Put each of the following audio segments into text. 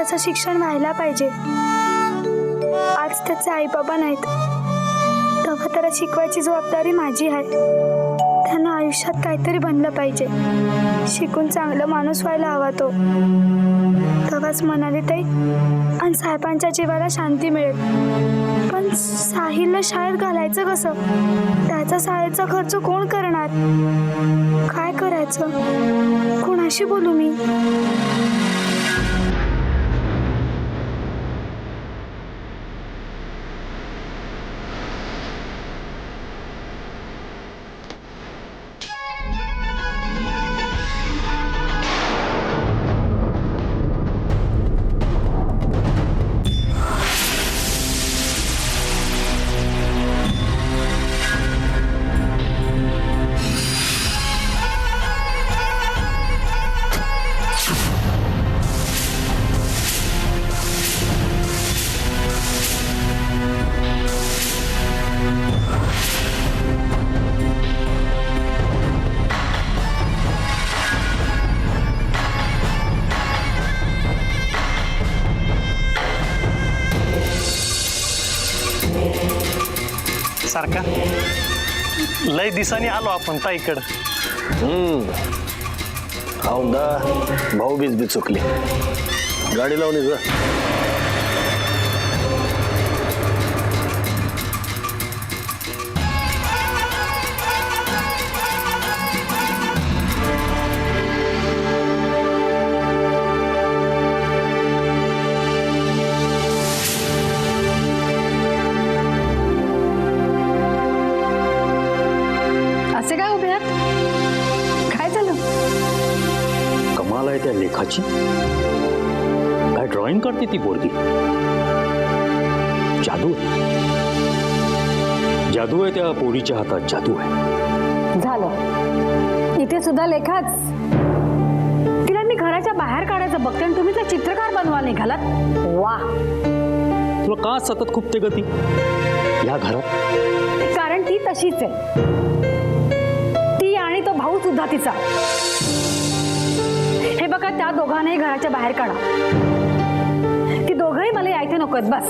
त्याचं शिक्षण व्हायला पाहिजे। आज त्याचे आई बाबा नाहीत, तेव्हा त्याला शिकवायची जबाबदारी माझी आहे। त्यानं आयुष्यात काहीतरी बनलं पाहिजे, शिकून चांगला माणूस व्हायला हवा तो। तेव्हाच म्हणाली ताई आणि साहेबांच्या जीवाला शांती मिळेल। पण साहिलला शाळेत घालायचं कसं? त्याचा शाळेचा खर्च कोण करणार? काय करायचं? कोणाशी बोलू मी? सारखा लय दिसानी आलो आपण ताईकडं। औंदा भाऊबीज बी चुकली, गाडी लावली जा। असे काय उभे आहात? काय झालं? कमाल आहे त्या लेखाची, काय ड्रॉइंग करते ती पोरगी। जादू जादू आहे त्या पोरीच्या हातात, जादू आहे। झालं इथे सुद्धा लेखाच। तिला मी घराच्या बाहेर काढायचं बघते आणि तुम्ही तिला चित्रकार बनवा निघालात। वा, तुला का सतत खूपते गती या घरात? कारण ती तशीच आहे, ती आणि तो भाऊ सुद्धा तिचा। हे बघा, त्या दोघांनाही घराच्या बाहेर काढा। ती दोघंही मला यायचे नकोत, बस।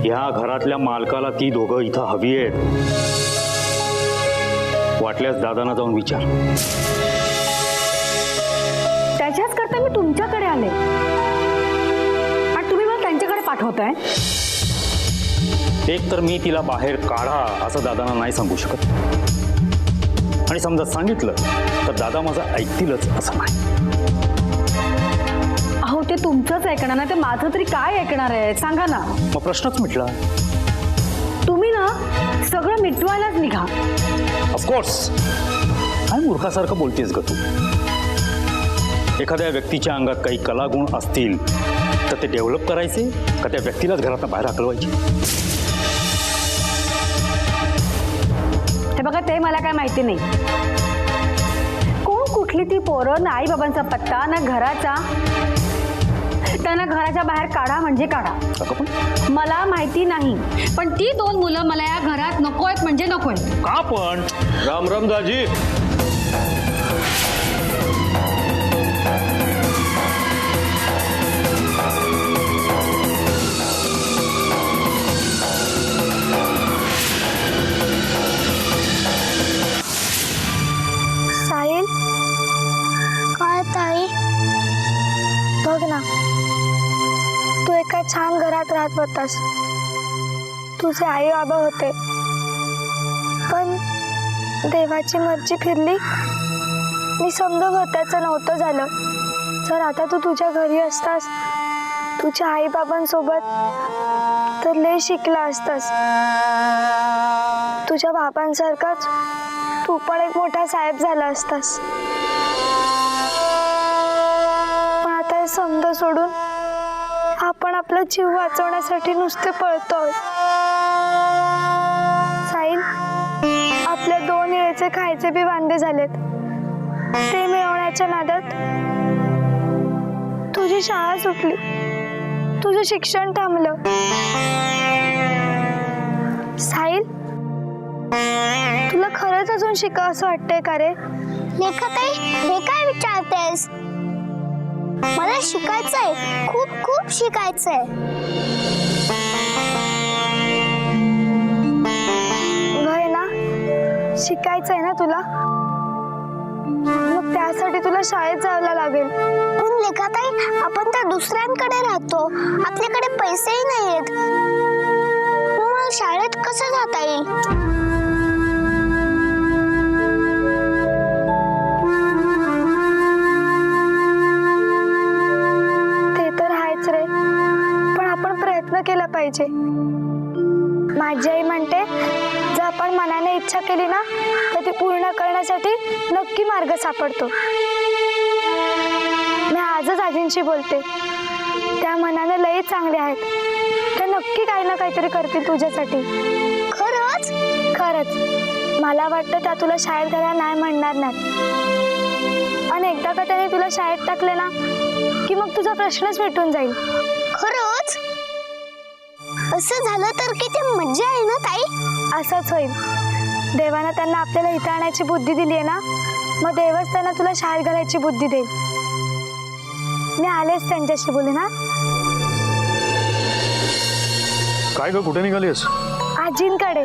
या घरातल्या मालकाला ती दोघं इथं हवी आहेत। वाटल्यास दादांना जाऊन विचार। त्याच्याच करता मी तुमच्याकडे आले आणि तुम्ही मला त्यांच्याकडे पाठवताय। एक तर मी तिला बाहेर काढा असं दादांना नाही सांगू शकत, आणि समजा सांगितलं तर दादा माझं ऐकतीलच असं नाही। अहो, ते तुमचंच ऐकणार ना, ते माझं तरी काय ऐकणार आहे सांगा ना। मग प्रश्नच मिटला। तुम्ही ना सगळं मिटवायलाच निघा। ऑफकोर्स, काय मूर्खासारखं बोलतेस ग तू? एखाद्या व्यक्तीच्या अंगात काही कलागुण असतील तर ते डेव्हलप करायचे का त्या व्यक्तीलाच घरातून बाहेर हकलवायचे? हे बघा, ते मला काय माहिती नाही। कोण कुठली ती पोरं, ना आई बाबांचा पत्ता, ना घराचा। त्यांना घराच्या बाहेर काढा म्हणजे काढा, मला माहिती नाही। पण ती दोन मुलं मला या घरात नकोयत म्हणजे नकोयत। का पण? राम राम दाजी। साहिल, काय ताई? बघ ना, तू एका छान घरात राहत होतास, तुझे आई बाबा होते, पण देवाची मर्जी फिरली, मी समजा होत्याचं नव्हतं झालं। जर आता तू तुझ्या घरी असतास तुझ्या आई बाबांसोबत तर लय शिकला असतास। तुझ्या बाबांसारखाच तू पण एक मोठा साहेब झाला असतास। पण आता हे समजा सोडून आपण आपला जीव वाचवण्यासाठी नुसते पळतोय। साहिल, आपल्या 2 वेळेचे खायचे बी वांदे झालेत, ते मिळवण्याच्या नादात तुझी शाळा सुटली, तुझं शिक्षण थांबलं। साहिल, तुला खरंच अजून शिका असं वाटतंय का रे? लेखाताई हे काय विचारतेस? मला शिकायचंय, खूप खूप शिकायचंय. वय ना, शिकायचंय ना तुला, मग त्यासाठी तुला शाळेत जायला लागेल. पण लेखाताई आपण तर दुसऱ्यांकडे राहतो, आपल्याकडे पैसेही नाहीयेत. मग शाळेत कसं जाता येईल? ते तर आहेच रे, पण आपण प्रयत्न केला पाहिजे. माझी आई म्हणते, जर आपण मनाने इच्छा केली ना तर ती पूर्ण करण्यासाठी नक्की मार्ग सापडतो. मी आजच आजींशी बोलते, त्या मनाने लई चांगले आहेत, त्या नक्की काही ना काहीतरी करतील तुझ्यासाठी. खरंच? खरंच मला वाटतं त्या तुला शाळेत घालायला नाही म्हणणार नाही. आणि एकदा का त्याने तुला शाळेत टाकले ना की मग तुझा प्रश्नच मिटून जाईल. खरंच? असं झालं तर किती मज्जा आहे ना ताई. असंच होईल. देवानं त्यांना आपल्याला इथं आणायची बुद्धी दिली आहे ना, मग देवच त्यांना तुला शाळेत घालायची बुद्धी देईल. मी आलेच त्यांच्याशी बोलेन. हा, काय ग, कुठे निघालीस? आजींकडे.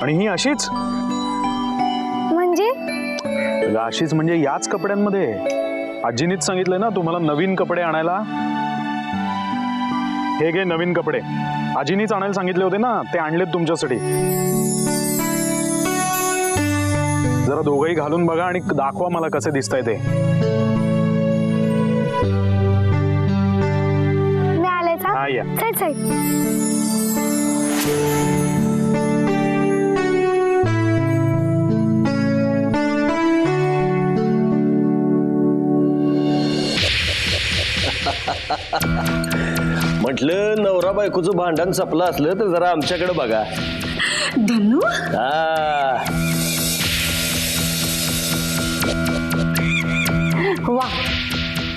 आणि ही अशीच? म्हणजे अगं, अशीच म्हणजे याच कपड्यांमध्ये? आजीनीच सांगितलंय ना तुम्हाला नवीन कपडे आणायला. हे घे नवीन कपडे, आजीनीच आणायला सांगितले होते ना, ते आणलेत तुमच्यासाठी. जरा दोघंही घालून बघा आणि दाखवा मला कसे दिसताय ते. मी आलेच. हा, या. चल चल. म्हटलं नवरा बायकोचं भांडण संपलं असलं तर जरा आमच्याकडे बघा. धनु, हा, वा,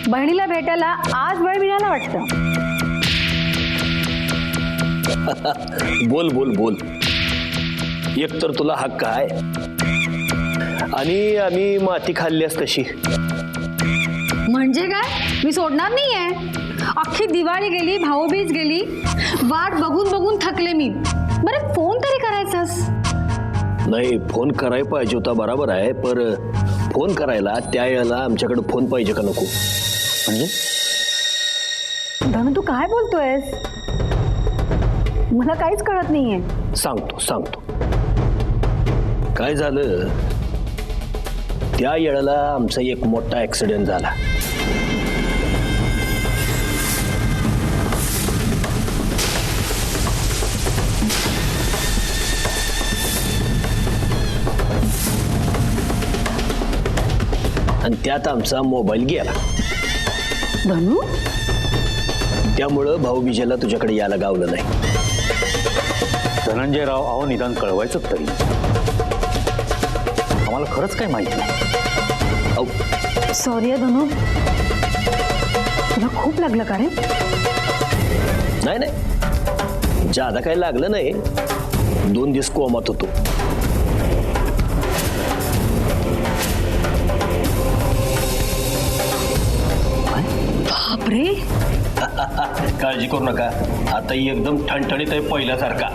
बहिणीला भेटायला आज वेळ मिळाला वाटतं. बोल बोल बोल. एक तर तुला हक्क आहे आणि आम्ही माती खाल्लीस तशी. म्हणजे काय, मी सोडणार नाहीये. अख्खी दिवाळी गेली, भाऊबीज गेली, वाट बघून बघून थकले मी. बरं फोन तरी करायचास. नाही, फोन करायला पाहिजे होता, बरोबर आहे, पर फोन करायला त्या वेळेला आमच्याकडे फोन पाहिजे का नको? म्हणजे धनु, तू काय बोलतोयस? मला काहीच कळत नाहीये. सांगतो सांगतो. काय झालं, त्या वेळेला आमचा एक मोठा ऍक्सिडेंट झाला. आणि त्यात आमचा मोबाईल गेला. धनु, त्यामुळं भाऊबीजेला तुझ्याकडे यायला गावलं नाही. धनंजयराव, अहो निदान कळवायचं तरी. आम्हाला खरंच काही माहिती नाही. अहो, सॉरी धनु, तुला खूप लागलं का रे? नाही नाही, जादा काही लागलं नाही. 2 दिवस कोमात होतो. बापरे, काळजी करू नका, आता एकदम ठणठणीत आहे पहिल्यासारखा.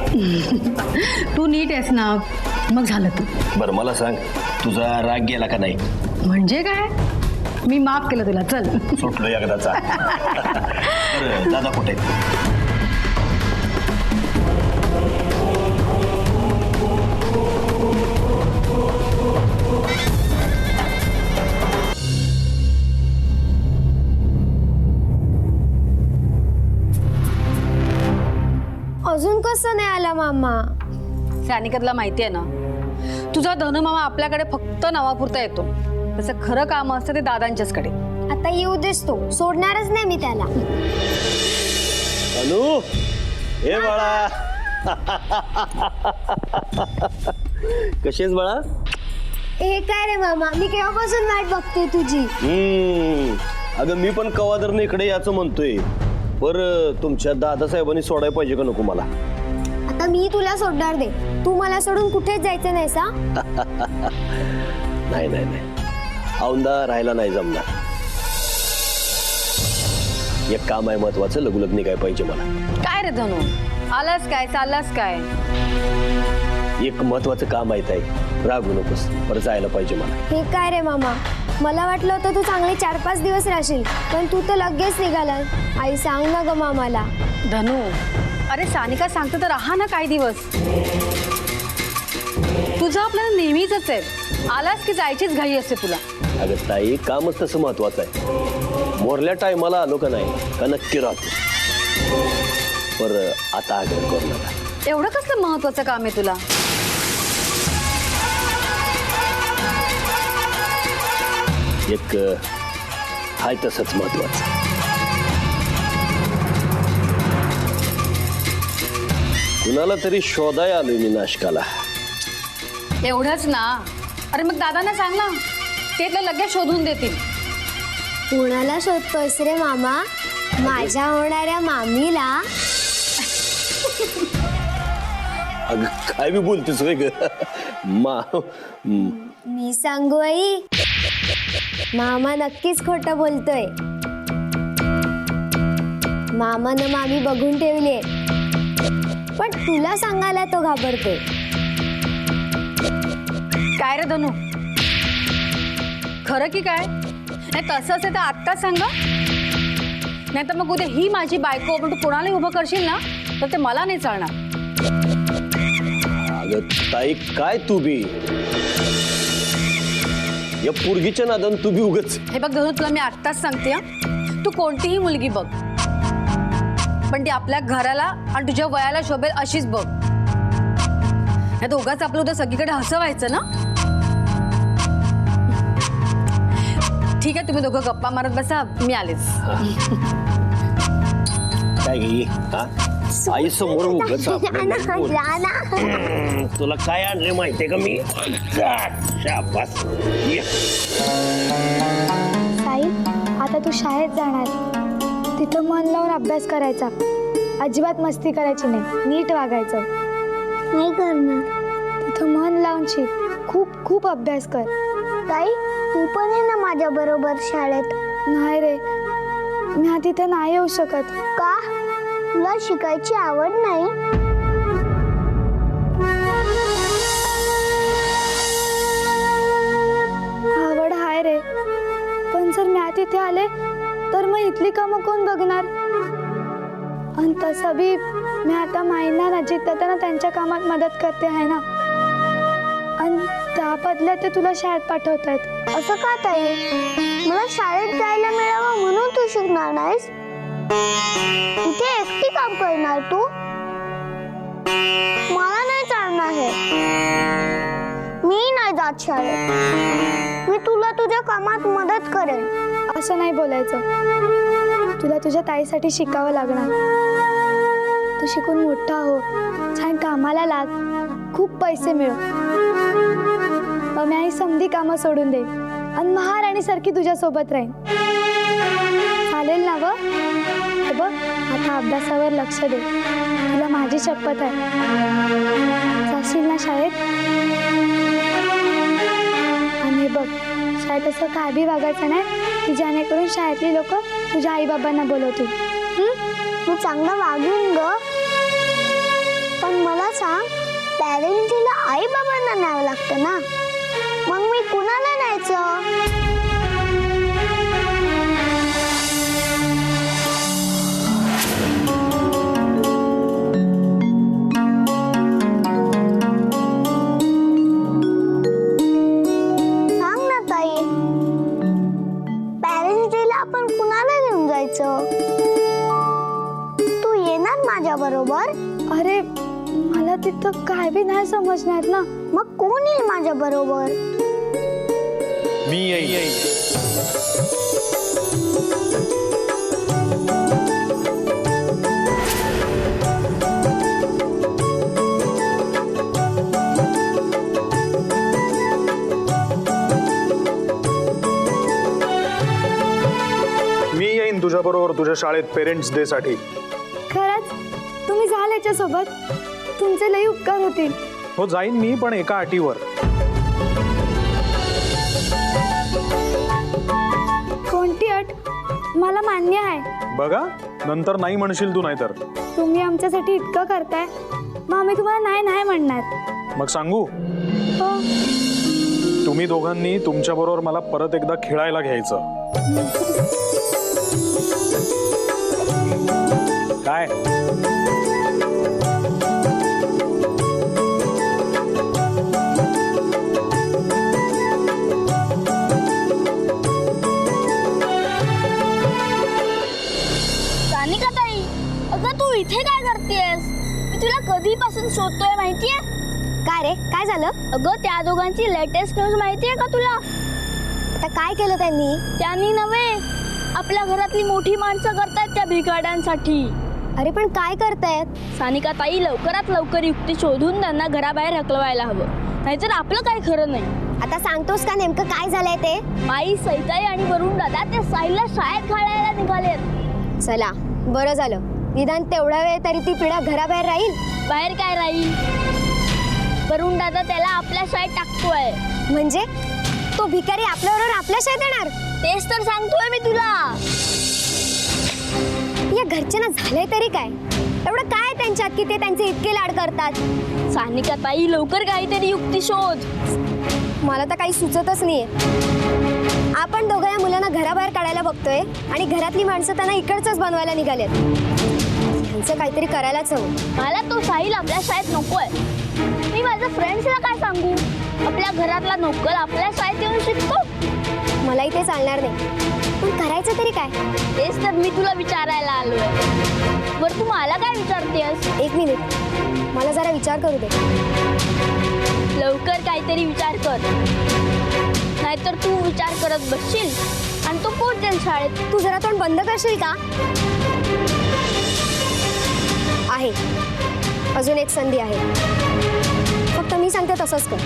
तू नीट आहेस ना? मग झालं तू. बरं मला सांग, तुझा राग गेला का नाही? म्हणजे काय, मी माफ केलं तुला. चल. सुटलो एकदाचा. बरं, दादा कुठे? अजून कसं नाही आला मामा? सानिकातला माहिती आहे ना, तुझा धनु मामा आपल्याकडे फक्त नावापुरता येतो. त्याचं खरं काम असतं ते दादांच्याचकडे. आता येऊ देस, तो सोडणारच नाही मी त्याला. अनु, हे बाळा. कशीस बाळा? हे काय रे मामा, मी केव्हापासून वाट बघतोय तुझी. अगं मी पण कवा तर इकडे याचं म्हणतोय, पर तुमच्या दादासाहेबांनी सोडायला पाहिजे का नको मला? आता मी तुला सोडणार दे, तू मला सोडून कुठेच जायचं नाहीस. हा, नाही नाही नाही, औंदा राहायला नाही जमणार. एक काम आहे महत्वाचं, लघुलग निघाय पाहिजे मला. काय रे धनु, आलास काय, चाललास काय? एक महत्वाचं काम आहे ताई, रागू नकोस, बरं जायला पाहिजे मला. हे काय रे मामा, मला वाटलं होतं तू चांगले 4-5 दिवस राहशील, पण तू तर लगेच निघाला. आई सांग ना ग मामाला. धनु, अरे सानिका सांगते तर राहा ना काही दिवस. तुझं आपल्याला नेहमीच आहे, आलास की जायचीच घाई असते तुला. अगं ताई, कामच तसं महत्वाचं आहे. मोरल्या टायमाला आलो का नाही का नक्की राहतो. बरं आता आग्रह करू नका. एवढं कसलं महत्वाचं काम आहे तुला? एक हाय तसंच महत्वाचं. कुणाला तरी शोधाय आलोय मी नाशकाला. एवढंच ना? अरे मग दादांना सांग ना, ते तुला लगेच शोधून देतील. कुणाला शोधतोयस रे मामा? माझ्या होणाऱ्या मामीला. अगं काय बी बोलतेस रे ग. मी सांगू आई, मामा नक्कीच खोटं बोलतोय. मामानं मामी बघून ठेवली, पण तुला सांगायला तो घाबरतोय. काय रे धनु, खरं की काय? नाही तसं असेल तर आत्ताच सांग, नाही तर मग उद्या ही माझी बायको पण तू कोणालाही उभं करशील ना तर ते मला नाही चालणार. अगं ताई, काय तू बी या पोरगीच्या नादान तू बी उगच. हे बघ धनु, तुला मी आत्ताच सांगते हा, तू कोणतीही मुलगी बघ, पण ती आपल्या घराला आणि तुझ्या वयाला शोभेल अशीच बघ. नाही तर उगाच आपलं उद्या सगळीकडे हसं व्हायचं ना. ठीक आहे, तुम्ही दोघं गप्पा मारत बसा, मी आलेच. काय घे आई समोर उगच तुला काय आणले माहितीये का मी. शाबास. ये. साहिल, आता तू शाळेत जाणार, तिथं मन लावून अभ्यास करायचा, अजिबात मस्ती करायची नाही, नीट वागायचं. नाही करणार. तिथं मन लावून शिक, खूप खूप अभ्यास कर. ताई, तू पण ये ना माझ्या बरोबर शाळेत. नाही रे, मी हा तिथं नाही येऊ शकत. का? तुला शिकायची आवड नाही? आवड हाय रे, पण जर मी तिथे आले तर मग इथली कामं कोण बघणार? आणि तसं बी मी आता माईंना नजीक देताना त्यांच्या कामात मदत करते आहे ना, आणि त्या बदल्यात ते तुला शाळेत पाठवत आहेत. असं का ताई? मला शाळेत जायला मिळावं म्हणून तू शिकणार नाहीस? इथे एकटी काम करणार तू? मला नाही चालणार हे. मी नाही जात शाळेत. मी तुला तुझ्या कामात मदत करेन. असं नाही बोलायचं. तुला तुझ्या ताईसाठी शिकावं लागणार. तू शिकून मोठा हो, छान कामाला लाग, खूप पैसे मिळव. मग मी आई समधी कामं सोडून दे आणि महाराणीसारखी तुझ्या सोबत राहीन. चालेल ना ग? हे बघ, आता अभ्यासावर लक्ष दे, तुला माझी शपथ आहे. जाशील ना शाळेत? आणि हे बघ, शाळेत असं काय बी वागायचं नाही की जेणेकरून शाळेतली लोक तुझ्या आई बाबांना बोलवतील. मी चांगलं वागून ग, पण मला सांग, पॅरेंटिंगला आई बाबांना न्यावं लागतं ना, मग मी कुणाला न्यायचं? सांग ना ताई, पॅरेंटिंगला आपण कुणाला घेऊन जायचं? तू येणार माझ्या बरोबर? अरे मला तिथं काय बी नाही समजणार ना. मग कोण येईल माझ्या बरोबर? मी येईन. मी येईन तुझ्या बरोबर तुझ्या शाळेत पेरेंट्स डे साठी. खरंच तुम्ही जाल याच्यासोबत? तुमचे लई उपकार होतील. हो जाईन मी, पण एका अटीवर. अट मला मान्य आहे. बघा नंतर नाही म्हणशील तू, नाहीतर तुम्ही आमच्यासाठी इतकं करताय, मग आम्ही तुम्हाला नाही नाही म्हणणार. मग सांगू, हो. तुम्ही दोघांनी तुमच्या बरोबर मला परत एकदा खेळायला घ्यायचं. काय सानिका ताई, अगं तू इथे काय करतेस? मी तुला कधीपासून शोधतोय माहितीये? काय रे, काय झालं? अगं त्या दोघांची लेटेस्ट न्यूज माहितीये का तुला? आता काय केलं त्यांनी नव्हे, आपल्या घरातली मोठी माणसं करतायत त्या भिकाड्यांसाठी. अरे पण काय करतायत? सानिका ताई, लवकरात लवकर युक्ती शोधून त्यांना घराबाहेर हकलवायला हवं, नाहीतर आपलं काय खरं नाही. आता सांगतोस का नेमकं काय झालंय ते? आई, सईताई आणि वरुण दादा ते साहिलला शाळेत घालायला निघालेत. चला बरं झालं, निदान तेवढा वेळ तरी ती पिढा घराबाहेर राहील. बाहेर काय राहील? वरुण दादा त्याला आपल्या शाळेत टाकतोय. म्हणजे तो भिकारी आपल्याबरोबर आपल्या शाळेत येणार? तेच तर सांगतोय मी तुला. या घरच्यांना झालंय तरी काय? एवढं काय त्यांच्यात की ते त्यांचे इतके लाड करतात? सानिका ताई, लवकर काहीतरी युक्ती शोध. मला तर काही सुचतच नाहीये. आपण दोघं या मुलांना घराबाहेर काढायला बघतोय आणि घरातली माणसं त्यांना इकडचंच बनवायला निघालेत. ह्यांचं काहीतरी करायलाच हवं. मला तो साहिल आपल्या शाळेत नकोय. मी माझ्या फ्रेंड्सला काय सांगू? आपल्या घरातला नोकर आपल्या शाळेत येऊन शिकतो? मलाही ते चालणार नाही, पण करायचं तरी काय? तेच तर मी तुला विचारायला आलोय. बरं तू मला काय विचारतेस? एक मिनिट, मला जरा विचार करू दे. लवकर काहीतरी विचार कर, नाहीतर तू विचार करत बसशील आणि तू पोहोचेल शाळेत. तू जरा तोंड बंद करशील का? आहे, अजून एक संधी आहे. फक्त मी सांगते तसंच कर.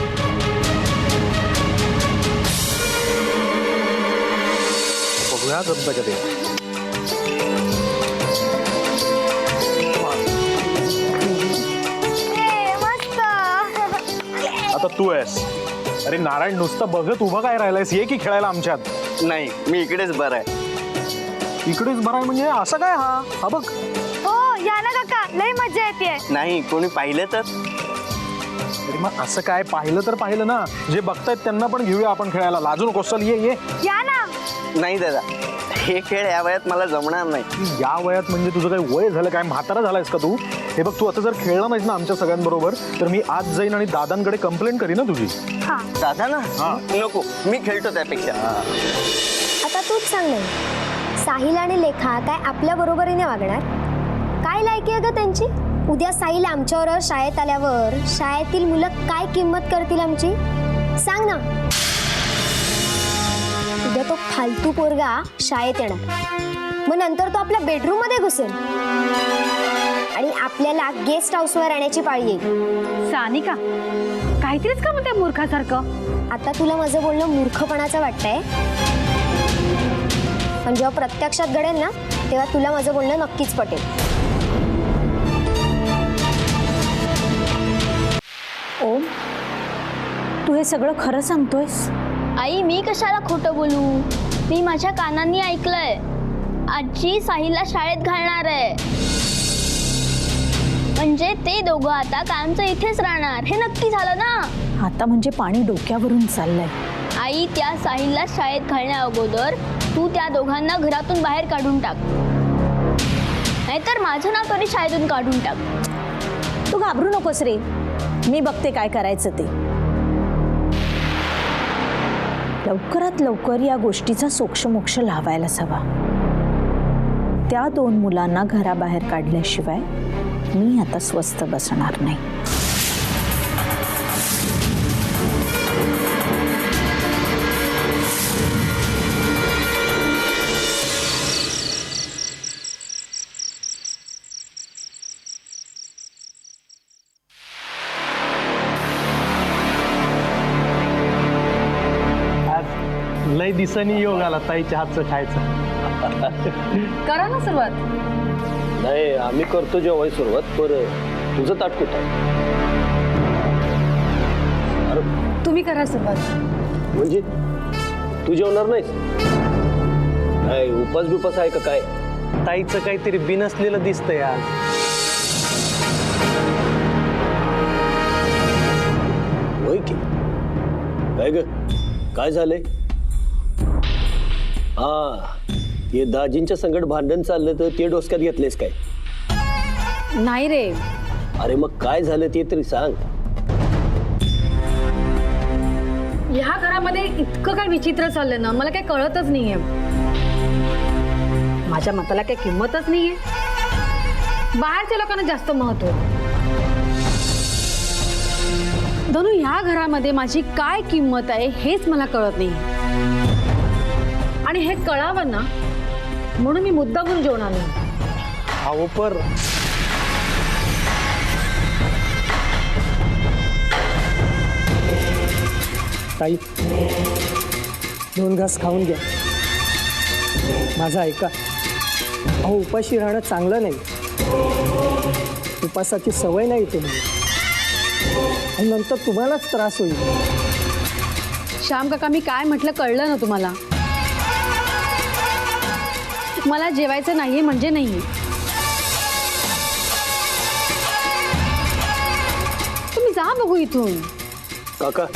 बघूया जमतं का ते. आता तू आहेस. अरे नारायण, नुसतं बघत उभं काय राहिलायस? ये की खेळायला आमच्यात. नाही, मी इकडेच बरं आहे. इकडेच बरं आहे म्हणजे असं काय? हा बघ. हो या ना काका, लय मजा येते. नाही, कोणी पाहिलं तर? अरे मग असं काय? पाहिलं तर पाहिलं ना, जे बघतायत त्यांना पण घेऊया आपण खेळायला. लाजू नकोस, चल ये. या ना. नाही दादा, हे खेळ या वयात मला जमणार नाही. या वयात म्हणजे तुझं काही वय झालं काय? म्हातारा झालायस का तू? हे बघ, तू आता जर खेळला नाहीस ना आमच्या सगळ्यांबरोबर, तर मी आज जाईन आणि दादांकडे कंप्लेंट करीन ना तुझी. हा, दादा ना, नको, मी खेळतो त्यापेक्षा. आता तूच सांग नाही, साहिल आणि लेखा काय आपल्या बरोबरीने वागणार? काय लायकी आहे ग त्यांची? उद्या साहिल आमच्यावर शाळेत आल्यावर शाळेतील मुलं काय किंमत करतील आमची? सांग ना. उद्या तो फालतू पोरगा शाळेत येणार, मग नंतर तो आपल्या बेडरूम मध्ये घुसेल आणि आपल्याला गेस्ट हाऊसवर राहण्याची पाळी येईल. सानिका, काहीतरीच का म्हणते मूर्खासारखं? आता तुला माझं बोलणं मूर्खपणाचं वाटतंय, पण जेव्हा प्रत्यक्षात घडेल ना, तेव्हा तुला माझं बोलणं नक्कीच पटेल. ओम, तू हे सगळं खरं सांगतोयस? आई, मी कशाला खोटं बोलू? मी माझ्या कानांनी ऐकलंय. आजी साहिलला शाळेत घालणार आहे, म्हणजे ते दोघं आता कायमचं इथेच राहणार. हे नक्की झालं ना? आता म्हणजे पाणी डोक्यावरून चाललंय. आई, त्या साहिलला शाळेत घालण्या अगोदर तू त्या दोघांना घरातून बाहेर काढून टाक, नाहीतर माझं नाव तरी शाळेतून काढून टाक. तू घाबरू नकोस रे, मी बघते काय करायचं ते. लवकरात लवकर या गोष्टीचा सोक्षमोक्ष लावायलाच हवा. त्या दोन मुलांना घराबाहेर काढल्याशिवाय मी आता स्वस्थ बसणार नाही. लय दिसानी योग आला ताईच्या हातचं खायचं. करा ना सुरुवात. नाही, आम्ही करतो जेव्हा सुरुवात. पर तुझं ताट कुठं आहे? तुम्ही करा सुरुवात. म्हणजे तू जेवणार नाहीस? काय उपास बिपास आहे का काय? ताईचं काहीतरी बिनसलेलं दिसतंय आज. होय की काय ग, काय झालंय? हा, हे दाजींच्या संकट भांडण चाललं तर ते डोसक्यात घेतलेस काय? नाही रे, अरे मग काय झालं ते तरी सांग. ह्या घरामध्ये इतकं काय विचित्र चाललं ना, मला काय कळतच नाहीये. माझ्या मताला काही किंमतच नाहीये. बाहेरच्या लोकांना जास्त महत्व. धनु, ह्या घरामध्ये माझी काय किंमत आहे हेच मला कळत नाही. आणि हे कळावं ना म्हणून मी मुद्दामून जेवणार नाही. अहो पर ताई, 2 घास खाऊन घ्या. माझं ऐका. अहो, उपाशी राहणं चांगलं नाही. उपासाची सवय नाही तुम्हाला, आणि नंतर तुम्हालाच त्रास होईल. श्याम काका, मी काय म्हटलं कळलं ना तुम्हाला? मला जेवायचं नाहीये म्हणजे नाही. तुम्ही जा बघू इथून. काका,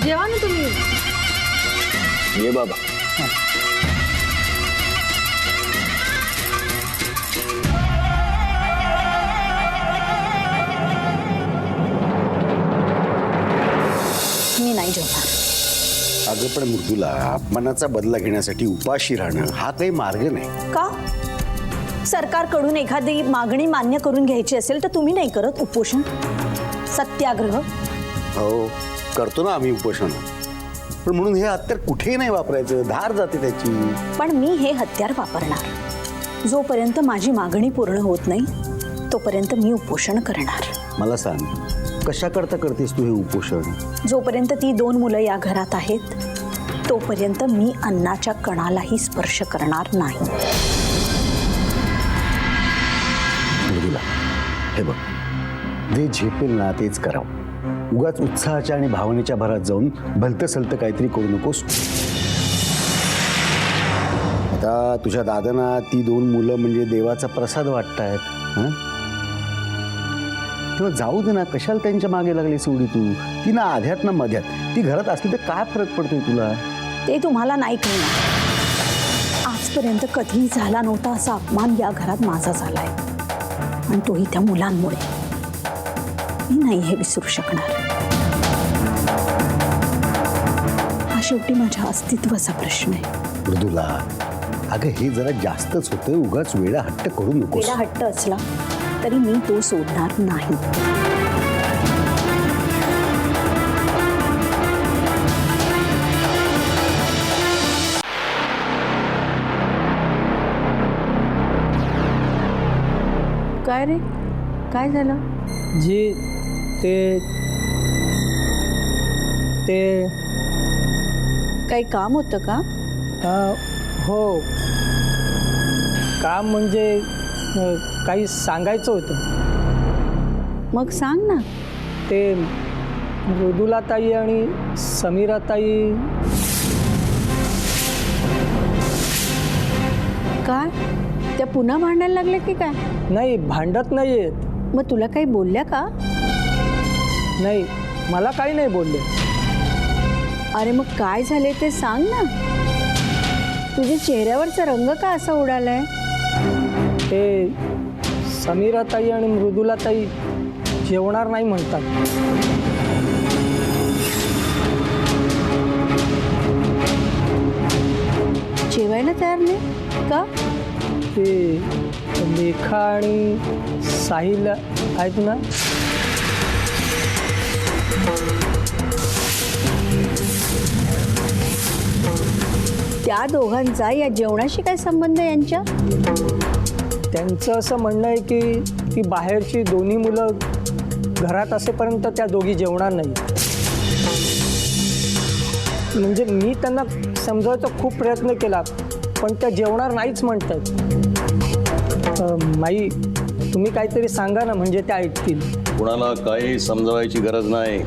जेवा ना तुम्ही. ये बाबा. मी नाही जेवणार. अगं पण मृदुला, अपमानाचा बदला घेण्यासाठी उपाशी राहणं हा काही मार्ग नाही. का? सरकारकडून एखादी मागणी मान्य करून घ्यायची असेल तर तुम्ही नाही करत उपोषण, सत्याग्रह? हो, करतो ना आम्ही उपोषण, पण म्हणून हे हत्यार कुठेही नाही वापरायचं, धार जाते त्याची. पण मी हे हत्यार वापरणार. जोपर्यंत माझी मागणी पूर्ण होत नाही तोपर्यंत मी उपोषण करणार. मला सांग, कशा करता करतेस तू हे उपोषण? जोपर्यंत ती 2 मुलं या घरात आहेत तोपर्यंत मी अन्नाच्या कणालाही स्पर्श करणार नाही. मृदुला, हे बघ, जे झेपेल ना तेच करावं. उगाच उत्साहाच्या आणि भावनेच्या भरात जाऊन भलतं सलतं काहीतरी करू नकोस. आता तुझ्या दादांना ती 2 मुलं म्हणजे देवाचा प्रसाद वाटतायत. हां, तेव्हा जाऊ दे ना, कशाला त्यांच्या मागे लागलीस एवढी तू? ती ना आध्यात ना मध्यात, ती घरात असली तर काय फरक पडतोय तुला? ते तुम्हाला नाही कळणार. आजपर्यंत कधीही झाला नव्हता असा अपमान या घरात माझा झालाय, आणि तोही त्या मुलांमुळे. मी नाही हे विसरू शकणार. हा शेवटी माझ्या अस्तित्वाचा प्रश्न आहे. मृदुला, अगं हे जरा जास्तच होतंय. उगाच वेळा हट्ट करू नकोस. वेळा हट्ट असला तरी मी तो सोडणार नाही. काय रे, काय झालं? जी, ते काही काम होतं का? हो, काम म्हणजे काही सांगायचं होतं. मग सांग ना. ते मृदुलाताई आणि समीराताई. काय? त्या पुन्हा भांडायला लागल्या की काय? नाही, भांडत नाही आहेत. मग तुला काही बोलल्या का? नाही, मला काही नाही बोलले. अरे मग काय झाले ते सांग ना. तुझ्या चेहऱ्यावरचा रंग का असा उडालाय? ते समीराताई आणि मृदुलाताई जेवणार नाही म्हणतात. जेवायला तयार नाही का? ते लेखा आणि साहिल आहेत ना, त्या दोघांचा या जेवणाशी काय संबंध यांच्या? त्यांचं असं म्हणणं आहे की ती बाहेरची 2 मुलं घरात असेपर्यंत त्या दोघी जेवणार नाही. म्हणजे मी त्यांना समजावण्याचा खूप प्रयत्न केला, पण त्या जेवणार नाहीच म्हणतात. माई, तुम्ही काहीतरी सांगा ना, म्हणजे त्या ऐकतील. कुणाला काही समजवायची गरज नाही.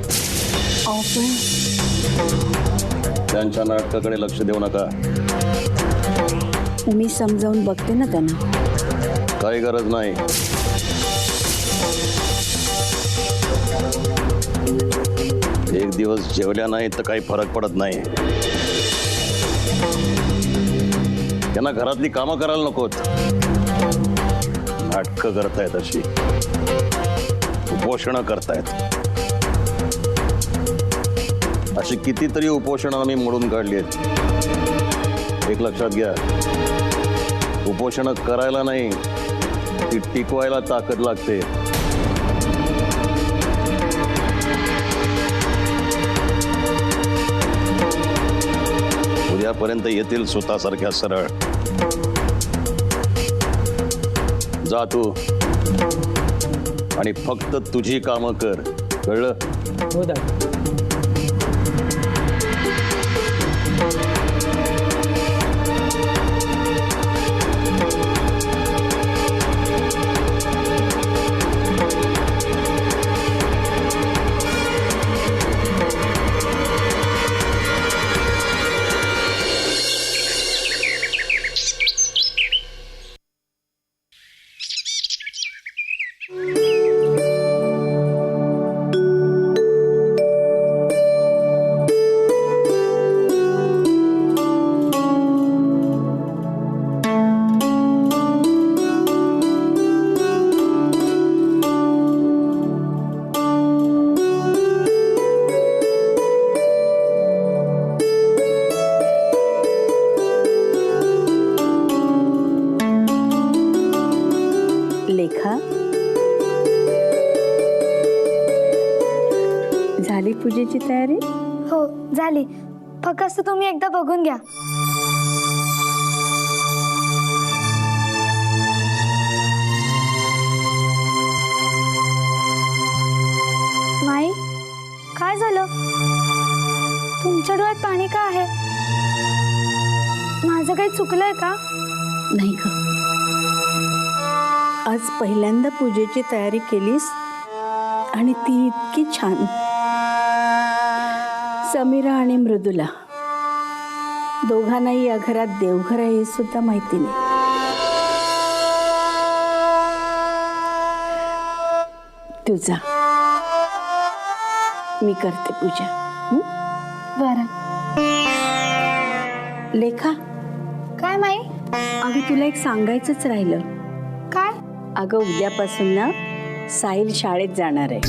त्यांच्या नाटकाकडे लक्ष देऊ नका. मी समजावून बघते ना त्यांना. काही गरज नाही. एक दिवस जेवल्या नाही तर काही फरक पडत नाही. त्यांना घरातली कामं करायला नकोत. नाटकं करतायत अशी, उपोषणं करतायत. अशी कितीतरी उपोषणं आम्ही मोडून काढली आहेत. एक लक्षात घ्या, उपोषणं करायला नाही, ती टिकवायला ताकद लागते. उद्यापर्यंत येतील सुतासारख्या सरळ. जा तू आणि फक्त तुझी कामं कर. कळलं? हो दादा. लेखा, झाली पूजेची तयारी? हो झाली, फक्त तुम्ही एकदा बघून घ्या. माई, काय झालं? तुमच्या डोळ्यात पाणी का आहे? माझं काही चुकलंय का? नाही ग, आज पहिल्यांदा पूजेची तयारी केलीस आणि ती इतकी छान. समीरा आणि मृदुला दोघांनाही या घरात देवघर आहे हे सुद्धा माहिती नाही. तुझा मी करते पूजा. बरं. लेखा, काय माई? अगं तुला एक सांगायचंच राहिलं. काय? अगं उद्यापासून ना साहिल शाळेत जाणार आहे.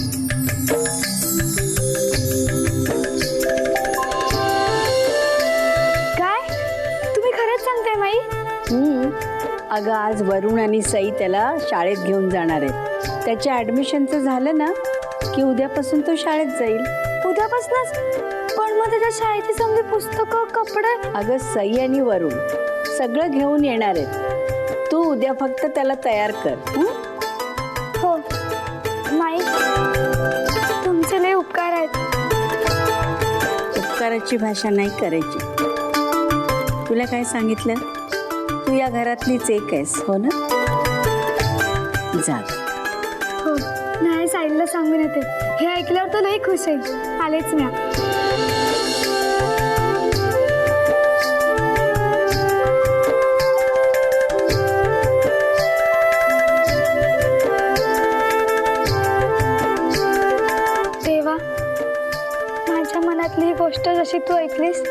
काय? तुम्ही खरंच सांगताय माई? अगं आज वरुण आणि सई त्याला शाळेत घेऊन जाणार आहेत. त्याच्या ऍडमिशनचं झालं ना की उद्यापासून तो शाळेत जाईल. उद्यापासूनच? पण मग त्याच्या शाळेची समजी पुस्तकं, कपडे? अगं सई आणि वरुण सगळं घेऊन येणार आहेत. तू उद्या फक्त त्याला तयार कर. हो माई, तुमचे लय उपकार आहेत. उपकाराची भाषा नाही करायची. तुला काय सांगितलं? तू या घरातलीच एक आहेस, हो ना? जा. हो, नाही साईडला सांगून येते. हे ऐकल्यावर तो लई खुश आहे. आलेच म्या. देवा, माझ्या मनातली ही गोष्ट जशी तू ऐकलीस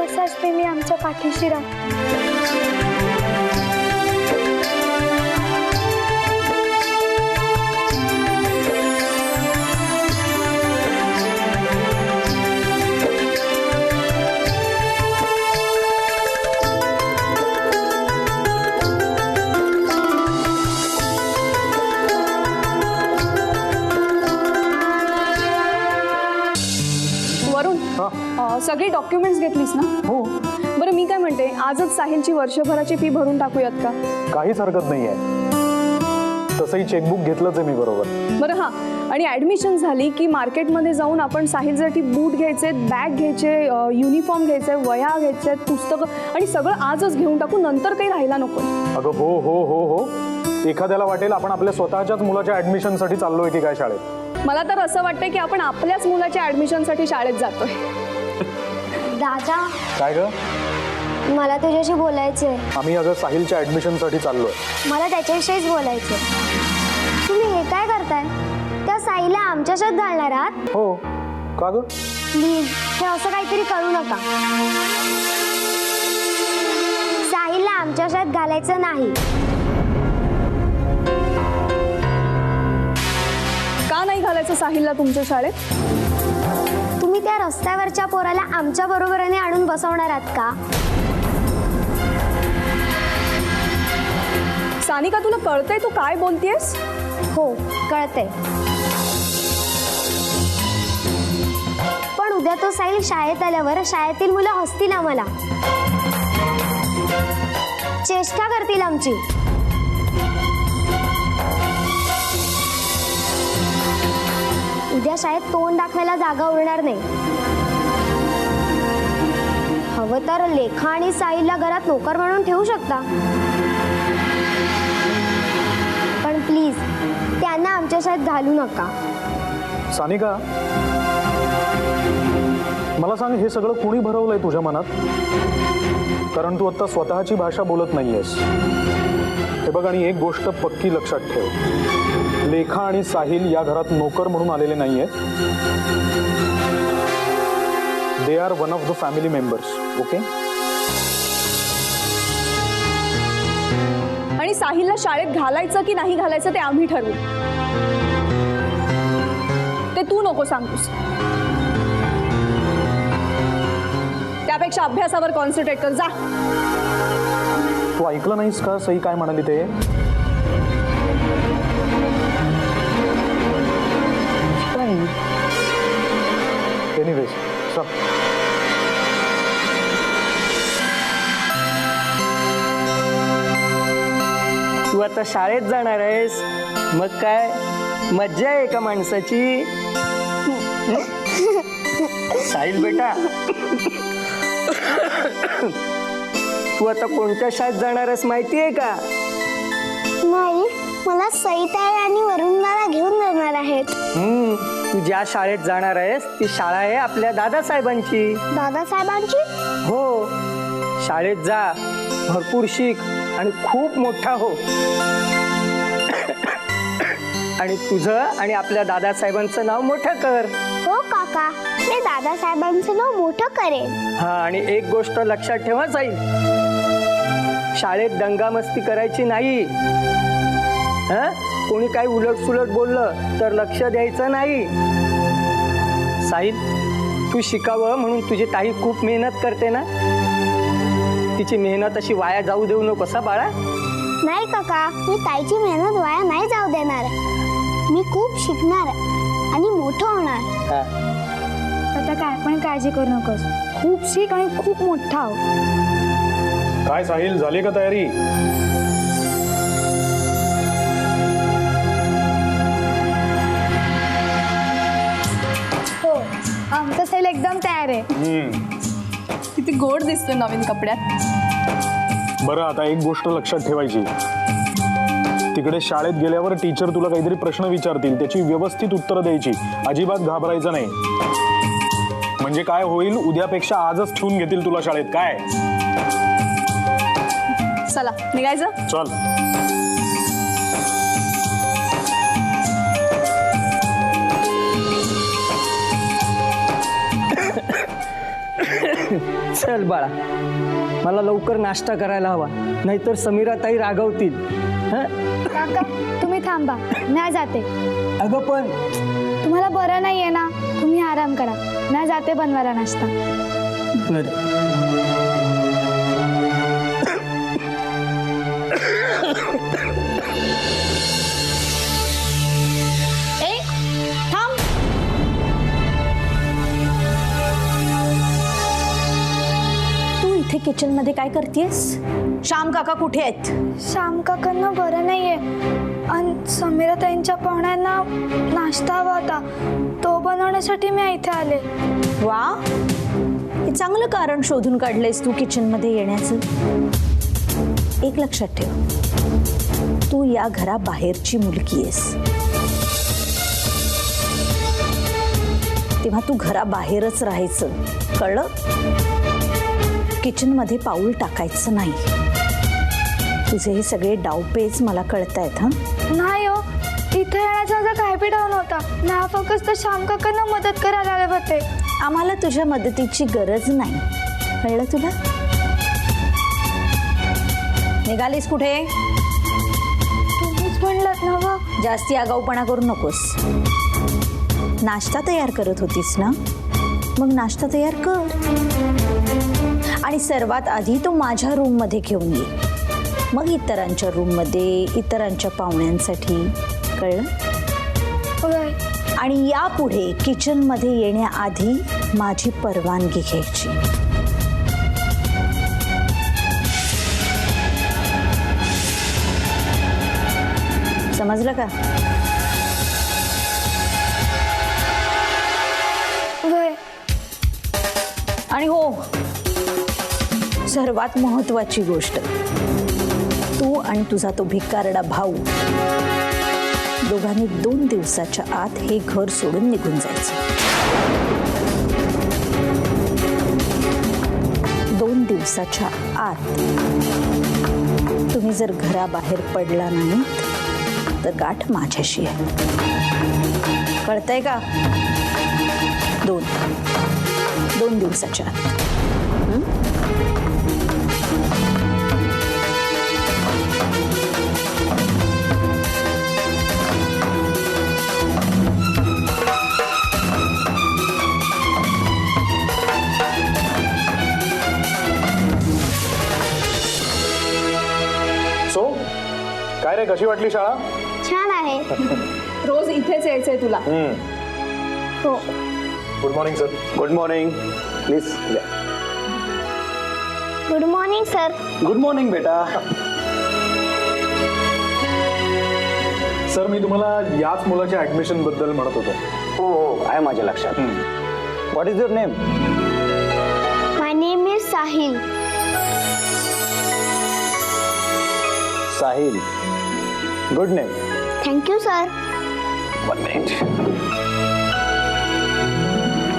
तसाच नेहमी आमच्या पाठीशी राह. सगळी डॉक्युमेंट्स घेतलीस ना? हो. बरं मी काय म्हणते, आजच साहिलची वर्षभराची फी भरून टाकूयात का? काहीच हरकत नाही आहे. तसंही चेकबुक घेतलंच आहे मी बरोबर. बरं हां, आणि ॲडमिशन झाली की मार्केटमध्ये जाऊन आपण साहिलसाठी बूट घ्यायचे, बॅग घ्यायचे, युनिफॉर्म घ्यायचे, वह्या घ्यायच्या, पुस्तकं आणि सगळं आजच घेऊन टाकू, नंतर काही राहायला नको. अगं हो हो हो हो, एखाद्याला वाटेल आपण आपल्या स्वतःच्याच मुलाच्या ऍडमिशनसाठी चाललोय की काय शाळेत. मला तर असं वाटतंय की आपण आपल्याच मुलाच्या ऍडमिशनसाठी शाळेत जातोय. दादा, काय ग? मला तुझ्याशी बोलायचंय. आम्ही अगं साहिलच्या ऍडमिशनसाठी चाललोय. मला त्याच्याविषयीच बोलायचंय. तुम्ही हे काय करताय? त्या साईला आमच्या शाळेत घालणार आहात? हो. का ग? प्लीज हे असं काहीतरी करू नका. साहिलला आमच्या शाळेत घालायचं नाही. का नाही घालायचं साहिलला तुमच्या शाळेत? तुम्ही त्या रस्त्यावरच्या पोराला आमच्या बरोबरीने आणून बसवणार आहात का? सानिका, तुला कळतंय तू काय बोलतेस? हो, कळतंय. पण उद्या तो साहिल शाळेत आल्यावर शाळेतील मुलं हसतील आम्हाला, चेष्टा करतील आमची. उद्या शाळेत तोंड दाखवायला जागा उरणार नाही. हवं तर लेखा आणि साहिलला घरात नोकर म्हणून ठेवू शकता, पण प्लीज त्यांना आमच्या शाळेत घालू नका. सानिका, मला सांग, हे सगळं कोणी भरवलंय तुझ्या मनात? कारण तू आता स्वतःची भाषा बोलत नाहीयेस. हे बघ, आणि एक गोष्ट पक्की लक्षात ठेव, लेखा आणि साहिल या घरात नोकर म्हणून आलेले नाहीयेत. They are one of the family members. Okay? आणि साहिलला शाळेत घालायचं की नाही घालायचं ते आम्ही ठरवू. ते तू नको सांगतोस. त्यापेक्षा अभ्यासावर कॉन्सन्ट्रेट कर. जा. तू ऐकलं नाहीस का सई काय म्हणाली ते? एनिवेज, चल. तू आता शाळेत जाणार आहेस, मग काय मज्जा आहे का माणसाची? साहिल बेटा, तू आता कोणत्या शाळेत जाणार आहेस माहिती आहे का? नाही, मला सईताई आणि वरुण दादा घेऊन जाणार आहेत. तू ज्या शाळेत जाणार आहेस ती शाळा आहे आपल्या दादासाहेबांची. दादासाहेबांची? हो. शाळेत जा, भरपूर शिक आणि खूप मोठा हो. आणि तुझं आणि आपल्या दादासाहेबांचं नाव मोठं कर. हो काका, मी दादासाहेबांचं नाव मोठं करेन. हा, आणि एक गोष्ट लक्षात ठेवा जाईल, शाळेत दंगामस्ती करायची नाही. हा, कोणी काही उलटसुलट बोललं तर लक्ष द्यायचं नाही. साहिल, तू शिकावं म्हणून तुझी ताई खूप मेहनत करते ना, तिची मेहनत अशी वाया जाऊ देऊ नकोस बाळा. नाही काका, मी ताईची मेहनत वाया नाही जाऊ देणार. मी खूप शिकणार आणि मोठं होणार. आता काय पण काळजी करू नकोस. खूप शिक आणि खूप मोठा हो. काय साहिल, झाली का तयारी? हो, आमचं सेल एकदम तयार आहे. किती गोड दिसतो नवीन कपड्यात. बरं, आता एक गोष्ट लक्षात ठेवायची, तिकडे शाळेत गेल्यावर टीचर तुला काहीतरी प्रश्न विचारतील, त्याची व्यवस्थित उत्तरं द्यायची. अजिबात घाबरायचं नाही. म्हणजे काय होईल, उद्यापेक्षा आजच ठेवून घेतील तुला शाळेत. काय? चला निघायचं. चल. चल बाळा, मला लवकर नाश्ता करायला हवा, नाहीतर समीराताई रागवतील. काका, तुम्ही थांबा, नाही जाते. अगं पण तुम्हाला बरं नाहीये ना, तुम्ही आराम करा. नाही जाते बनवायला नाश्ता. इथे किचन मध्ये काय करतेस? श्याम काका कुठे आहेत? श्याम काकांना बरं नाहीये आणि समीरा ताईंच्या पाहुण्यांना नाश्ता हवा होता, तो बनवण्यासाठी मी इथे आले. वा, हे चांगलं कारण शोधून काढलंयस तू किचन मध्ये येण्याचं. एक लक्षात ठेव, तू या घराबाहेरची मुलगी आहेस, तेव्हा तू घराबाहेरच राहायचं, कळलं? किचनमध्ये पाऊल टाकायचं नाही. तुझे हे सगळे डावपेच मला कळतायत. हा नाही हो, इथे येण्याचा माझा काय बी डाव नव्हता. ना फक्त श्याम काकांना मदत करायला आले होते. आम्हाला तुझ्या मदतीची गरज नाही, कळलं तुला? निघालीस कुठे? तुम्हीच म्हणलात ना व. जास्ती आगाऊपणा करू नकोस. नाश्ता तयार करत होतीस ना, मग नाश्ता तयार कर आणि सर्वात आधी तो माझ्या रूममध्ये घेऊन ये, मग इतरांच्या रूममध्ये इतरांच्या पाहुण्यांसाठी, कळलं? होय. आणि यापुढे किचनमध्ये येण्याआधी माझी परवानगी घ्यायची. समजलं का? होय. आणि हो, सर्वात महत्वाची गोष्ट, तू आणि तुझा तो भिकारडा भाऊ दोघांनी 2 दिवसाच्या आत हे घर सोडून निघून जायचं. 2 दिवसाच्या आत तुम्ही जर घराबाहेर पडला नाही तर गाठ माझ्याशी आहे, कळतंय का? 2 दिवसाच्या आत. सो काय रे, कशी वाटली शाळा? छान आहे. रोज इथेच यायचंय तुला? हो. Good morning sir. Good morning. Please. Good morning sir. Good morning बेटा. सर, मी तुम्हाला याच मुलाच्या ऍडमिशन बद्दल म्हणत होतो. हो, आहे माझ्या लक्षात. What is your name? My name is Sahil. Sahil. Good name. Thank you sir. One minute.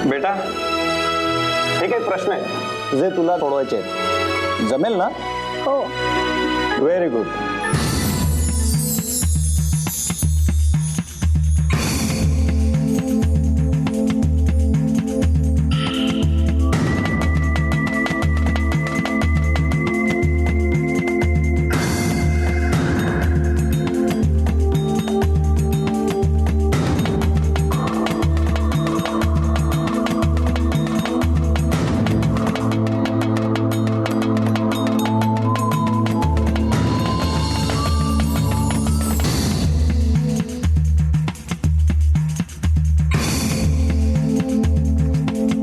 बेटा, हे काही प्रश्न आहेत जे तुला सोडवायचे आहेत. जमेल ना? हो. Very good.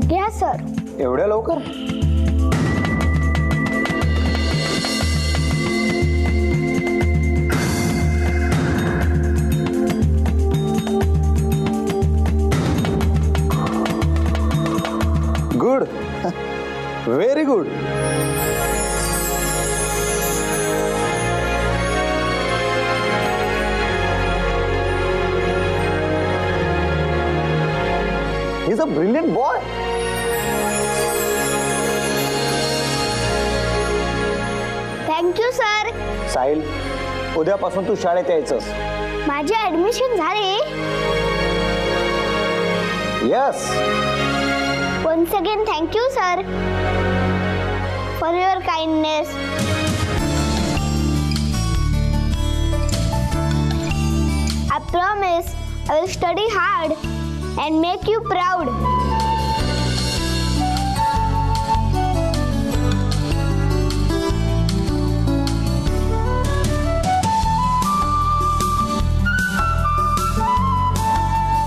घ्या सर. एवढ्या लवकर? Good. Very good. He's a brilliant boy. Thank you sir. Sahil, उद्यापासून तू शाळेत यायचंस. माझे ऍडमिशन झाले. Yes. Once again thank you sir for your kindness. I promise I will study hard and make you proud.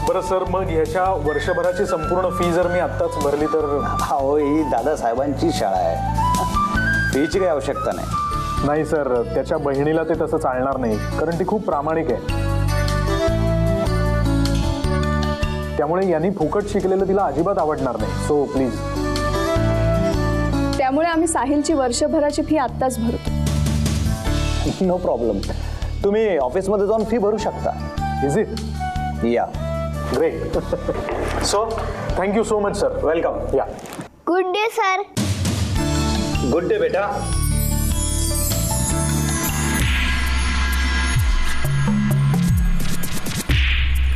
बरं सर, मग ह्याच्या वर्षभराची संपूर्ण फी जर मी आत्ताच भरली तर? हो, ही दादासाहेबांची शाळा आहे, फीची काही आवश्यकता नाही. नाही सर, त्याच्या बहिणीला ते तसं चालणार नाही, कारण ती खूप प्रामाणिक आहे. त्यामुळे यांनी फुकट शिकलेलं तिला अजिबात आवडणार नाही. So please. त्यामुळे आम्ही साहिलची वर्षभराची फी आत्ताच भरतो. No problem. तुम्ही ऑफिसमध्ये जाऊन फी भरू शकता. Is it? Yeah. Great. So thank you so much sir. Welcome. Yeah. Good day sir. Good day बेटा.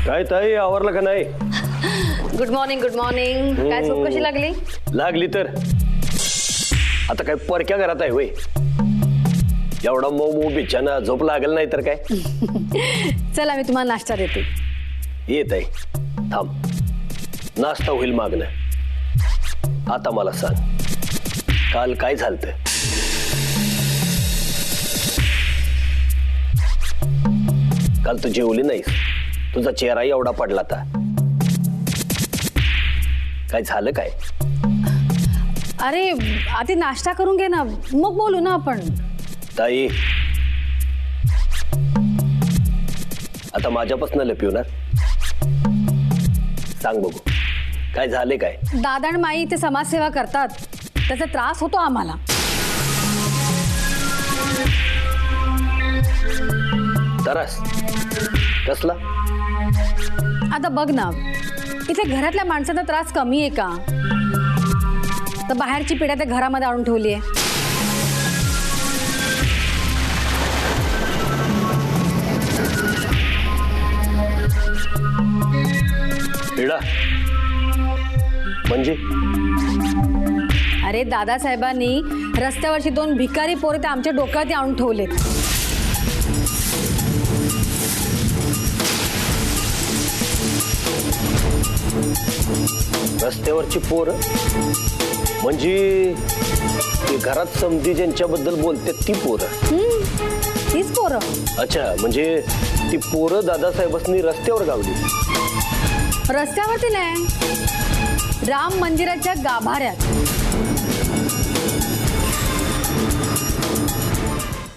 काय ताई आवरलं का नाही? Good morning. Good morning. काय झोप कशी लागली? लागली तर आता काय परक्या घरात आहे होय? एवढा मऊ मऊ बिछाना, झोप लागेल नाही तर काय? चला मी तुम्हाला नाश्ता देते. येत आहे. थांब, नाश्ता होईल मागणं. आता मला सांग, काल काय झालतं? काल तू जेवली नाहीस, तुझा चेहरा एवढा पडला आता. काय झालं काय? अरे आधी नाश्ता करून घे ना, मग बोलू ना आपण. ताई, आता माझ्यापासून लपवणार? सांग बघू, काय झाले काय? दादा आणि माई ते समाजसेवा करतात, त्याचा त्रास होतो आम्हाला. त्रास कसला? आता बघ ना, इथे घरातल्या माणसाचा त्रास कमी आहे का? तर बाहेरची पिढ्या त्या घरामध्ये आणून ठेवली आहे. पिढा म्हणजे? अरे दादासाहेबांनी रस्त्यावरची 2 भिकारी पोरं ते आमच्या डोक्यावरती आणून ठेवलेत. रस्त्यावरची पोरं म्हणजे ते घरात समधी ज्यांच्याबद्दल बोलतात ती पोरं? तीच पोरं. अच्छा, म्हणजे ती पोरं दादासाहेबांनी रस्त्यावर गावली? रस्त्यावरती नाही, राम मंदिराच्या गाभाऱ्यात.